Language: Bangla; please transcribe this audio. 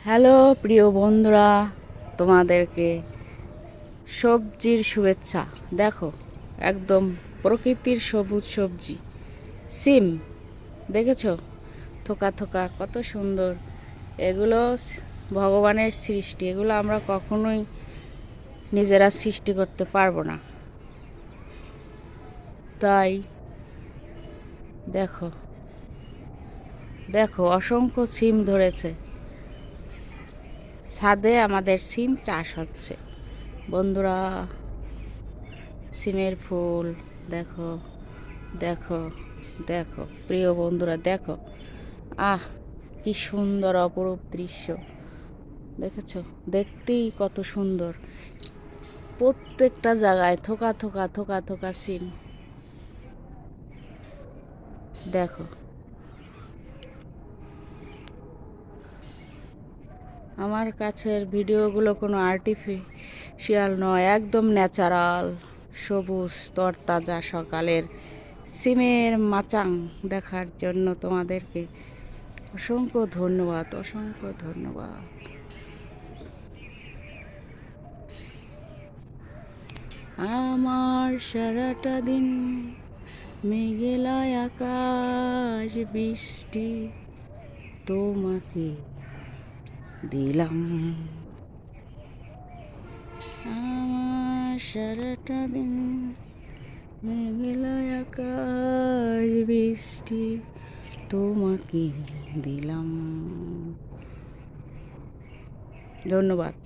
হ্যালো প্রিয় বন্ধুরা, তোমাদেরকে সবজির শুভেচ্ছা। দেখো, একদম প্রকৃতির সবুজ সবজি সিম, দেখেছো? থোকা থোকা কত সুন্দর। এগুলো ভগবানের সৃষ্টি, এগুলো আমরা কখনোই নিজেরা সৃষ্টি করতে পারবো না। তাই দেখো দেখো অসংখ্য সিম ধরেছে। ছাদে আমাদের সিম চাষ হচ্ছে বন্ধুরা। সিমের ফুল দেখো, দেখো, দেখো প্রিয় বন্ধুরা, দেখো আহ কি সুন্দর অপরূপ দৃশ্য। দেখেছো? দেখতেই কত সুন্দর। প্রত্যেকটা জায়গায় থোকা থোকা থোকা থোকা সিম। দেখো, আমার কাছের ভিডিওগুলো কোনো আর্টিফিশিয়াল নয়, একদম ন্যাচারাল, সবুজ তরতাজা সকালের সিমের মাচাং দেখার জন্য তোমাদেরকে অসংখ্য ধন্যবাদ, অসংখ্য ধন্যবাদ। আমার সারাটা দিন মেঘলা আকাশ বৃষ্টি তোমাকে দিলাম। আমার সারাটা দিন মেঘলা আকাশ বৃষ্টি তোমাকে দিলাম। ধন্যবাদ।